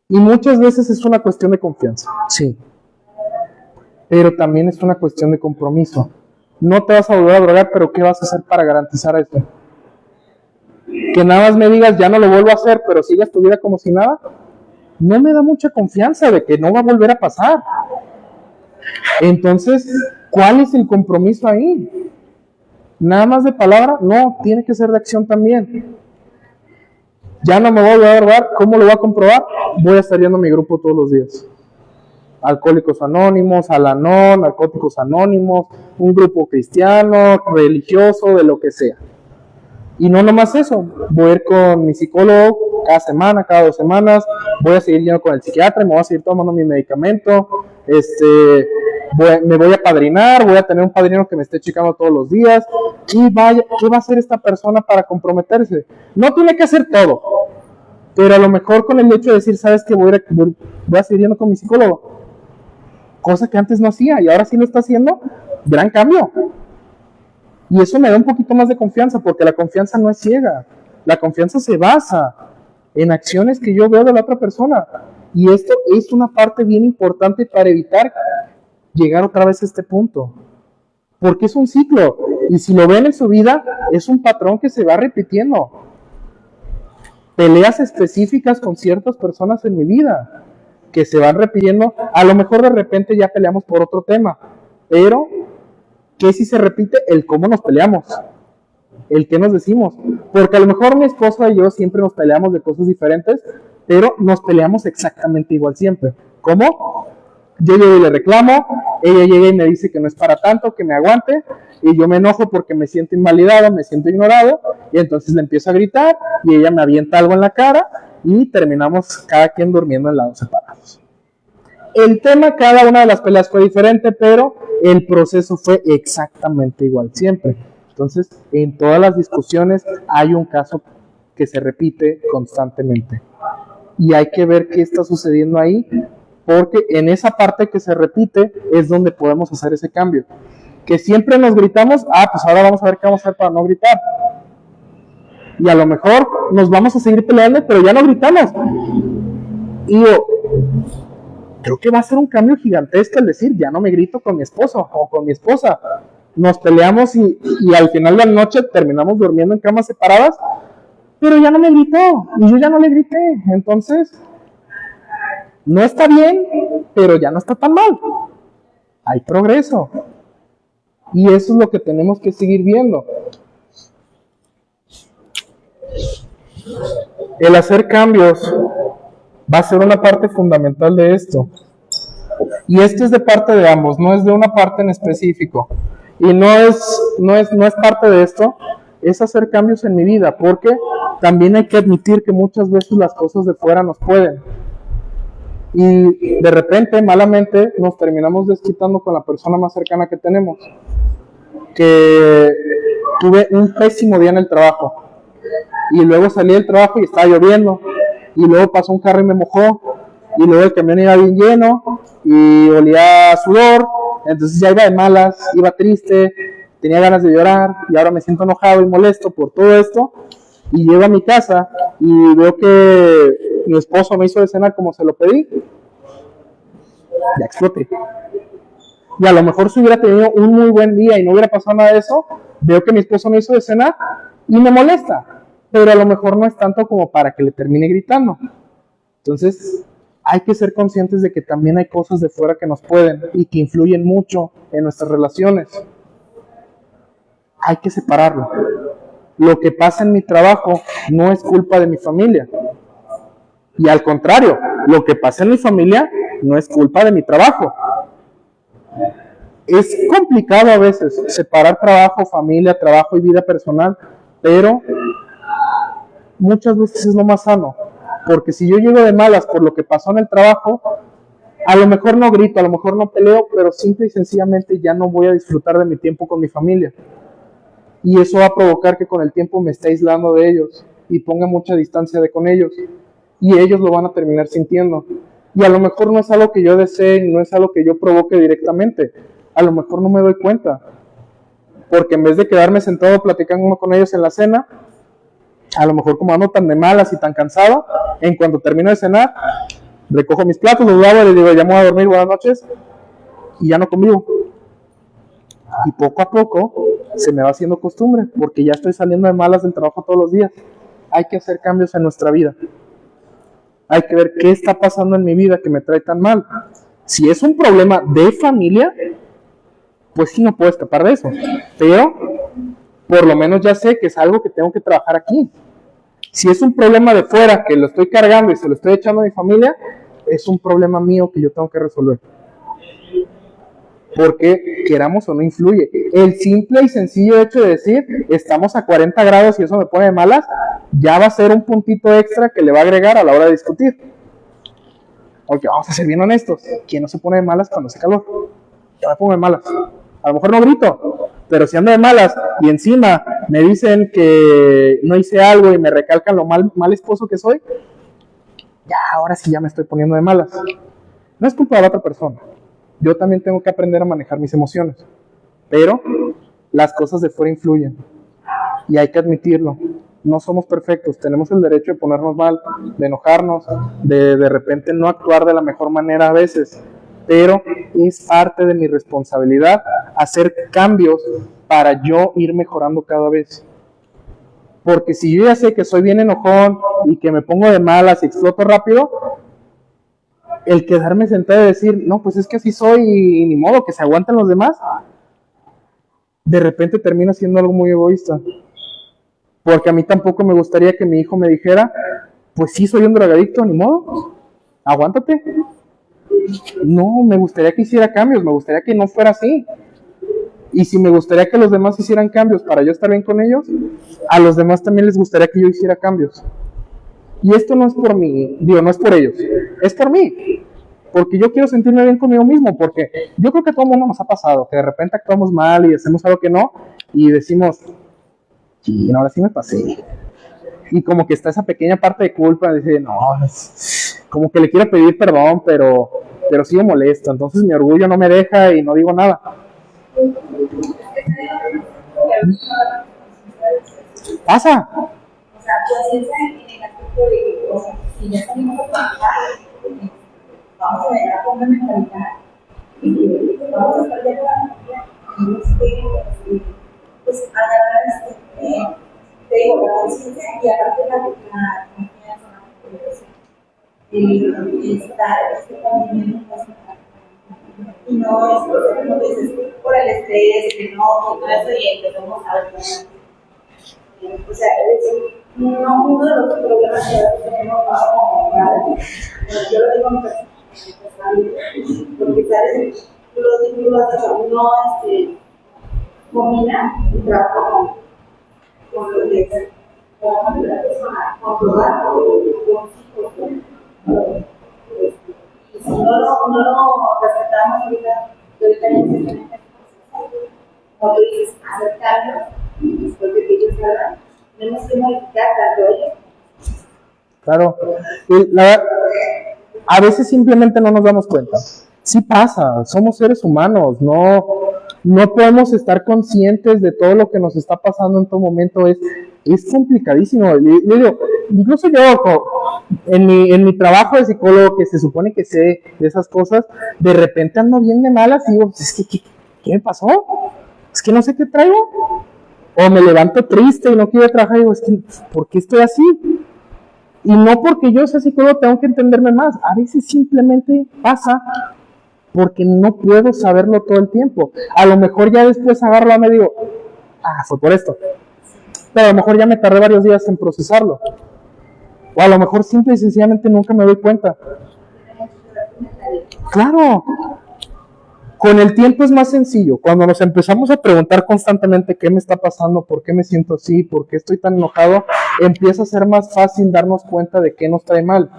Y muchas veces es una cuestión de confianza, sí. Pero también es una cuestión de compromiso. No te vas a volver a drogar, pero ¿qué vas a hacer para garantizar esto? Que nada más me digas, ya no lo vuelvo a hacer, pero sigas tu vida como si nada. No me da mucha confianza de que no va a volver a pasar. Entonces, ¿cuál es el compromiso ahí? Nada más de palabra, no, tiene que ser de acción también. Ya no me voy a volver a drogar, ¿cómo lo voy a comprobar? Voy a estar yendo a mi grupo todos los días. Alcohólicos Anónimos, Al-Anon, Narcóticos Anónimos, un grupo cristiano, religioso, de lo que sea. Y no nomás eso, voy a ir con mi psicólogo cada semana, cada 2 semanas, voy a seguir yendo con el psiquiatra, me voy a seguir tomando mi medicamento, me voy a padrinar, voy a tener un padrino que me esté checando todos los días. ¿Qué va a hacer esta persona para comprometerse? No tiene que hacer todo, pero a lo mejor con el hecho de decir, ¿sabes qué? Voy a seguir yendo con mi psicólogo, cosa que antes no hacía y ahora sí lo está haciendo, gran cambio. Y eso me da un poquito más de confianza, porque la confianza no es ciega, la confianza se basa en acciones que yo veo de la otra persona, y esto es una parte bien importante para evitar llegar otra vez a este punto, porque es un ciclo, y si lo ven en su vida, es un patrón que se va repitiendo. Peleas específicas con ciertas personas en mi vida, que se van repitiendo, a lo mejor de repente ya peleamos por otro tema, pero ¿qué si se repite? El cómo nos peleamos, el qué nos decimos, porque a lo mejor mi esposa y yo siempre nos peleamos de cosas diferentes, pero nos peleamos exactamente igual siempre. ¿Cómo? Yo llego y le reclamo, ella llega y me dice que no es para tanto, que me aguante, y yo me enojo porque me siento invalidado, me siento ignorado, y entonces le empiezo a gritar, y ella me avienta algo en la cara, y terminamos cada quien durmiendo en lados separados. El tema, cada una de las peleas fue diferente, pero el proceso fue exactamente igual siempre. Entonces, en todas las discusiones hay un caso que se repite constantemente. Y hay que ver qué está sucediendo ahí, porque en esa parte que se repite es donde podemos hacer ese cambio. Que siempre nos gritamos, pues ahora vamos a ver qué vamos a hacer para no gritar. Y a lo mejor nos vamos a seguir peleando, pero ya no gritamos. Y yo creo que va a ser un cambio gigantesco el decir, ya no me grito con mi esposo o con mi esposa. Nos peleamos y al final de la noche terminamos durmiendo en camas separadas, pero ya no me gritó y yo ya no le grité. Entonces, no está bien, pero ya no está tan mal. Hay progreso. Y eso es lo que tenemos que seguir viendo. El hacer cambios va a ser una parte fundamental de esto. Y esto es de parte de ambos, no es de una parte en específico. Y no es parte de esto, es hacer cambios en mi vida, porque también hay que admitir que muchas veces las cosas de fuera nos pueden. Y de repente, malamente, nos terminamos desquitando con la persona más cercana que tenemos. Que tuve un pésimo día en el trabajo. Y luego salí del trabajo y estaba lloviendo. Y luego pasó un carro y me mojó. Y luego el camión iba bien lleno. Y olía a sudor. Entonces ya iba de malas, iba triste. tenía ganas de llorar y ahora me siento enojado y molesto por todo esto, y llego a mi casa y veo que mi esposo me hizo de cenar como se lo pedí, ya exploté. Y a lo mejor si hubiera tenido un muy buen día y no hubiera pasado nada de eso, veo que mi esposo me hizo de cenar y me molesta, pero a lo mejor no es tanto como para que le termine gritando. Entonces, hay que ser conscientes de que también hay cosas de fuera que nos pueden y que influyen mucho en nuestras relaciones. Hay que separarlo. Lo que pasa en mi trabajo no es culpa de mi familia. Y al contrario, lo que pasa en mi familia no es culpa de mi trabajo. Es complicado a veces separar trabajo, familia, trabajo y vida personal, pero muchas veces es lo más sano. Porque si yo llego de malas por lo que pasó en el trabajo, a lo mejor no grito, a lo mejor no peleo, pero simple y sencillamente ya no voy a disfrutar de mi tiempo con mi familia. Y eso va a provocar que con el tiempo me esté aislando de ellos y ponga mucha distancia con ellos. Y ellos lo van a terminar sintiendo. Y a lo mejor no es algo que yo desee, no es algo que yo provoque directamente. A lo mejor no me doy cuenta. Porque en vez de quedarme sentado platicando con ellos en la cena, a lo mejor como ando tan de malas y tan cansado, en cuanto termino de cenar, recojo mis platos, los lavo y les digo, ya me voy a dormir, buenas noches, y ya no convivo. Y poco a poco se me va haciendo costumbre, porque ya estoy saliendo de malas del trabajo todos los días. Hay que hacer cambios en nuestra vida. Hay que ver qué está pasando en mi vida que me trae tan mal. Si es un problema de familia, pues sí no puedo escapar de eso. Pero por lo menos ya sé que es algo que tengo que trabajar aquí. Si es un problema de fuera que lo estoy cargando y se lo estoy echando a mi familia, es un problema mío que yo tengo que resolver. Porque queramos o no influye. El simple y sencillo hecho de decir estamos a 40 grados y eso me pone de malas, ya va a ser un puntito extra que le va a agregar a la hora de discutir. Porque vamos a ser bien honestos, ¿quién no se pone de malas cuando hace calor? Yo me pongo de malas. A lo mejor no grito, pero si ando de malas y encima me dicen que no hice algo y me recalcan lo mal esposo que soy, ya ahora sí ya me estoy poniendo de malas. No es culpa de la otra persona. Yo también tengo que aprender a manejar mis emociones. Pero las cosas de fuera influyen. Y hay que admitirlo. No somos perfectos. Tenemos el derecho de ponernos mal, de enojarnos, de repente no actuar de la mejor manera a veces. Pero es parte de mi responsabilidad hacer cambios para yo ir mejorando cada vez. Porque si yo ya sé que soy bien enojón y que me pongo de malas y exploto rápido, el quedarme sentado y decir, no, pues es que así soy y ni modo, que se aguanten los demás, de repente termina siendo algo muy egoísta. Porque a mí tampoco me gustaría que mi hijo me dijera, pues sí, soy un drogadicto, ni modo, aguántate. No, me gustaría que hiciera cambios, me gustaría que no fuera así. Y si me gustaría que los demás hicieran cambios para yo estar bien con ellos, a los demás también les gustaría que yo hiciera cambios. Y esto no es por mí, digo, no es por ellos, es por mí. Porque yo quiero sentirme bien conmigo mismo, porque yo creo que a todo el mundo nos ha pasado, que de repente actuamos mal y hacemos algo que no, y decimos, sí, ahora sí me pasé. Y como que está esa pequeña parte de culpa, dice, no, como que le quiero pedir perdón, pero sigo molesto, entonces mi orgullo no me deja y no digo nada. Pasa. O sea, conciencia en el aspecto de que, o sea, si ya salimos a trabajar, vamos a ver a cómo mentalidad y vamos a estar de la familia, pues agarrar te digo, la conciencia y aparte la confianza, el estar también y no es como dices, por el estrés, que no, todo eso y empezamos a ver. O sea, uno de los problemas que tenemos como yo lo digo porque sabes, los títulos uno combina y trabaja con lo que es con la persona, con probar, con y si no lo respetamos ahorita como tú dices, aceptarlo y después de que ellos salgan, tenemos que modificar tanto ellos. Claro, a veces simplemente no nos damos cuenta. Sí pasa, somos seres humanos, no no podemos estar conscientes de todo lo que nos está pasando en todo momento, es complicadísimo. Le digo, incluso yo en mi trabajo de psicólogo, que se supone que sé de esas cosas, de repente ando bien de malas y digo, es que, ¿qué me pasó? Es que no sé qué traigo. O me levanto triste y no quiero trabajar y digo, es que, ¿por qué estoy así? Y no porque yo sea psicólogo tengo que entenderme más. A veces simplemente pasa porque no puedo saberlo todo el tiempo. A lo mejor ya después agarro la me digo, fue por esto. Pero a lo mejor ya me tardé varios días en procesarlo. O a lo mejor simple y sencillamente nunca me doy cuenta. Claro. Con el tiempo es más sencillo. Cuando nos empezamos a preguntar constantemente qué me está pasando, por qué me siento así, por qué estoy tan enojado, empieza a ser más fácil darnos cuenta de qué nos trae mal.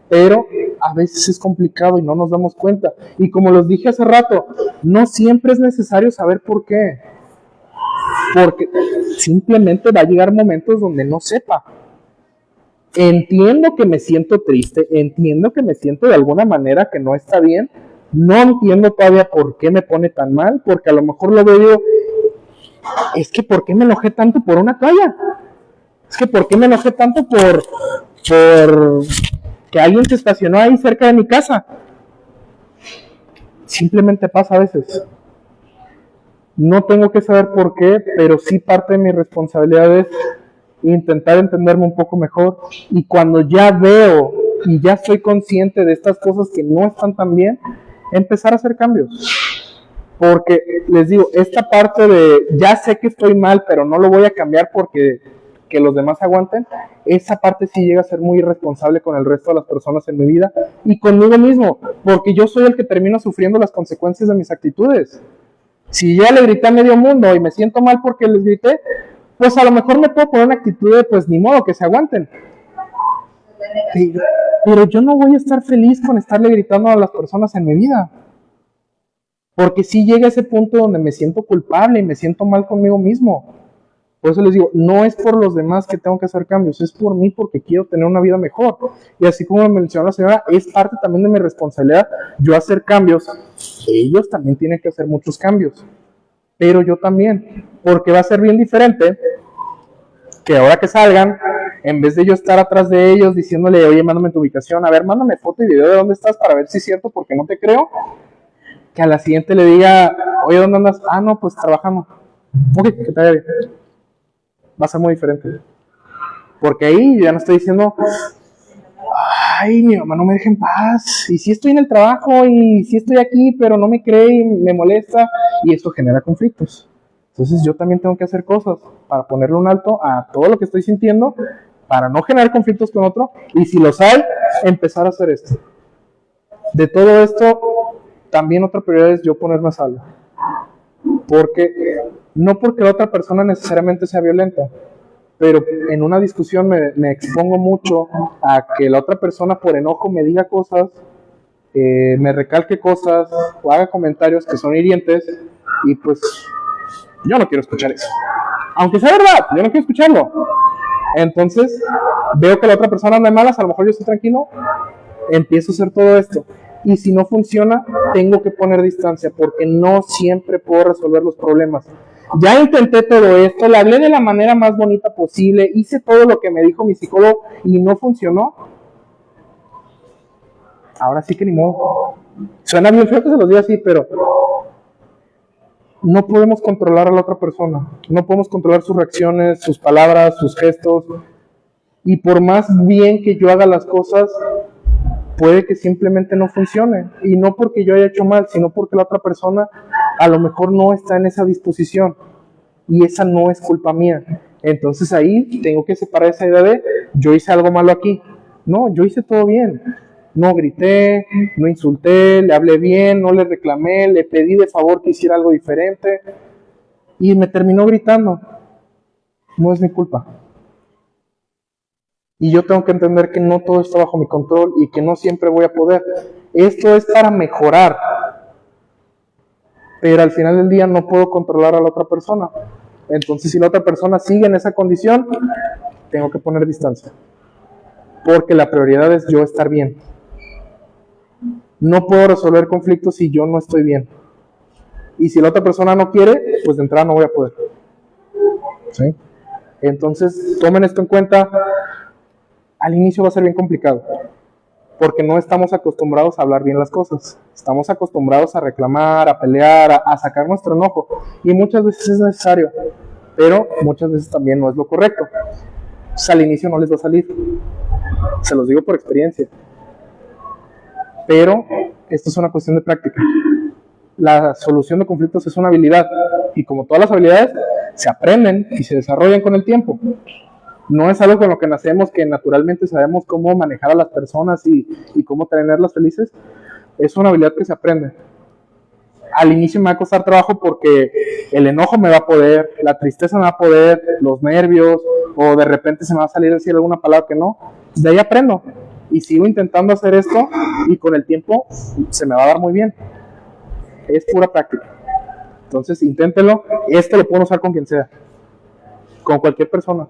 Pero a veces es complicado y no nos damos cuenta. Y como los dije hace rato, no siempre es necesario saber por qué. Porque simplemente va a llegar momentos donde no sepa. Entiendo que me siento triste, entiendo que me siento de alguna manera que no está bien. No entiendo todavía por qué me pone tan mal, porque a lo mejor lo veo y digo, es que ¿por qué me enojé tanto por una toalla? Es que ¿por qué me enojé tanto por que alguien se estacionó ahí cerca de mi casa? Simplemente pasa a veces. No tengo que saber por qué, pero sí parte de mi responsabilidad es intentar entenderme un poco mejor. Y cuando ya veo y ya estoy consciente de estas cosas que no están tan bien, empezar a hacer cambios. Porque les digo, esta parte de ya sé que estoy mal, pero no lo voy a cambiar porque que los demás aguanten, esa parte sí llega a ser muy irresponsable con el resto de las personas en mi vida y conmigo mismo, porque yo soy el que termina sufriendo las consecuencias de mis actitudes. Si ya le grité a medio mundo y me siento mal porque les grité, pues a lo mejor me puedo poner una actitud de pues ni modo, que se aguanten. Pero yo no voy a estar feliz con estarle gritando a las personas en mi vida. Porque sí llega ese punto donde me siento culpable y me siento mal conmigo mismo. Por eso les digo, no es por los demás que tengo que hacer cambios, es por mí porque quiero tener una vida mejor. Y así como mencionó la señora, es parte también de mi responsabilidad yo hacer cambios. Ellos también tienen que hacer muchos cambios. Pero yo también, porque va a ser bien diferente que ahora que salgan, en vez de yo estar atrás de ellos diciéndole, oye, mándame tu ubicación, a ver, mándame foto y video de dónde estás para ver si es cierto, porque no te creo, que a la siguiente le diga, oye, ¿dónde andas? No, pues trabajando. Ok, que te vaya bien. Va a ser muy diferente. Porque ahí ya no estoy diciendo, ay, mi mamá no me deja en paz, y sí estoy en el trabajo, y sí estoy aquí, pero no me cree y me molesta, y eso genera conflictos. Entonces yo también tengo que hacer cosas para ponerle un alto a todo lo que estoy sintiendo, para no generar conflictos con otro, y si los hay, empezar a hacer esto. De todo esto, también otra prioridad es yo ponerme a salvo. No porque la otra persona necesariamente sea violenta, pero en una discusión me expongo mucho a que la otra persona por enojo me diga cosas, me recalque cosas o haga comentarios que son hirientes, y pues yo no quiero escuchar eso. Aunque sea verdad, yo no quiero escucharlo. Entonces veo que la otra persona anda de malas, a lo mejor yo estoy tranquilo, empiezo a hacer todo esto. Y si no funciona, tengo que poner distancia, porque no siempre puedo resolver los problemas. Ya intenté todo esto, le hablé de la manera más bonita posible, hice todo lo que me dijo mi psicólogo y no funcionó. Ahora sí que ni modo. Suena bien feo que se los diga así, pero no podemos controlar a la otra persona. No podemos controlar sus reacciones, sus palabras, sus gestos. Y por más bien que yo haga las cosas, puede que simplemente no funcione. Y no porque yo haya hecho mal, sino porque la otra persona a lo mejor no está en esa disposición. Y esa no es culpa mía. Entonces ahí tengo que separar esa idea de yo hice algo malo aquí. No, yo hice todo bien. No grité, no insulté, le hablé bien, no le reclamé, le pedí de favor que hiciera algo diferente. Y me terminó gritando. No es mi culpa. Y yo tengo que entender que no todo está bajo mi control y que no siempre voy a poder. Esto es para mejorar. Pero al final del día no puedo controlar a la otra persona. Entonces si la otra persona sigue en esa condición, tengo que poner distancia. Porque la prioridad es yo estar bien. No puedo resolver conflictos si yo no estoy bien. Y si la otra persona no quiere, pues de entrada no voy a poder. ¿Sí? Entonces, tomen esto en cuenta. Al inicio va a ser bien complicado, porque no estamos acostumbrados a hablar bien las cosas. Estamos acostumbrados a reclamar, a pelear, a sacar nuestro enojo. Y muchas veces es necesario, pero muchas veces también no es lo correcto. Entonces, al inicio no les va a salir. Se los digo por experiencia. Pero esto es una cuestión de práctica. La solución de conflictos es una habilidad. Y como todas las habilidades, se aprenden y se desarrollan con el tiempo. No es algo con lo que nacemos, que naturalmente sabemos cómo manejar a las personas y cómo tenerlas felices. Es una habilidad que se aprende. Al inicio me va a costar trabajo porque el enojo me va a poder, la tristeza me va a poder, los nervios, o de repente se me va a salir a decir alguna palabra que no. De ahí aprendo y sigo intentando hacer esto y con el tiempo se me va a dar muy bien. Es pura práctica. Entonces inténtenlo. Esto lo pueden usar con quien sea, con cualquier persona.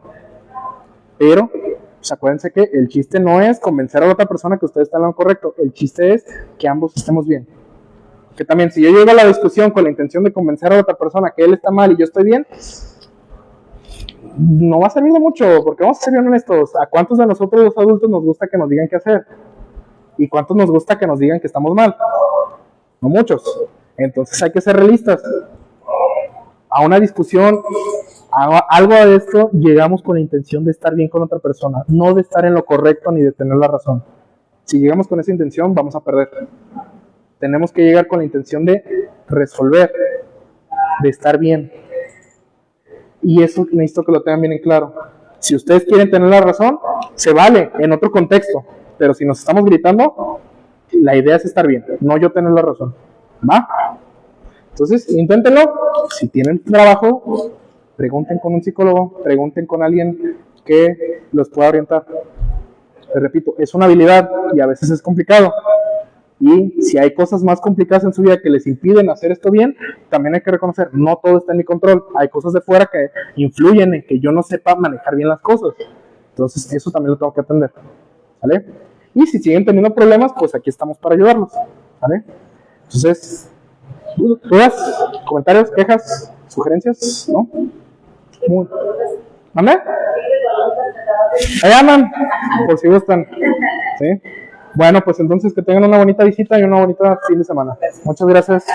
Pero pues acuérdense que el chiste no es convencer a la otra persona que ustedes están en lo correcto. El chiste es que ambos estemos bien. Que también si yo llego a la discusión con la intención de convencer a la otra persona que él está mal y yo estoy bien, no va a servir de mucho, porque vamos a ser bien honestos. ¿A cuántos de nosotros los adultos nos gusta que nos digan qué hacer? ¿Y cuántos nos gusta que nos digan que estamos mal? No muchos. Entonces hay que ser realistas. A una discusión, a algo de esto, llegamos con la intención de estar bien con otra persona, no de estar en lo correcto ni de tener la razón. Si llegamos con esa intención, vamos a perder. Tenemos que llegar con la intención de resolver, de estar bien. Y eso necesito que lo tengan bien en claro. Si ustedes quieren tener la razón, se vale en otro contexto. Pero si nos estamos gritando, la idea es estar bien, no yo tener la razón. ¿Va? Entonces, inténtenlo. Si tienen trabajo, pregunten con un psicólogo, pregunten con alguien que los pueda orientar. Les repito, es una habilidad y a veces es complicado. Y si hay cosas más complicadas en su vida que les impiden hacer esto bien, también hay que reconocer, no todo está en mi control. Hay cosas de fuera que influyen en que yo no sepa manejar bien las cosas. Entonces, eso también lo tengo que atender. ¿Vale? Y si siguen teniendo problemas, pues aquí estamos para ayudarlos. ¿Vale? Entonces, ¿dudas, comentarios, quejas, sugerencias? ¿No? ¿Mande? Ahí andan, por si gustan. ¿Sí? Bueno, pues entonces que tengan una bonita visita y una bonita fin de semana. Muchas gracias.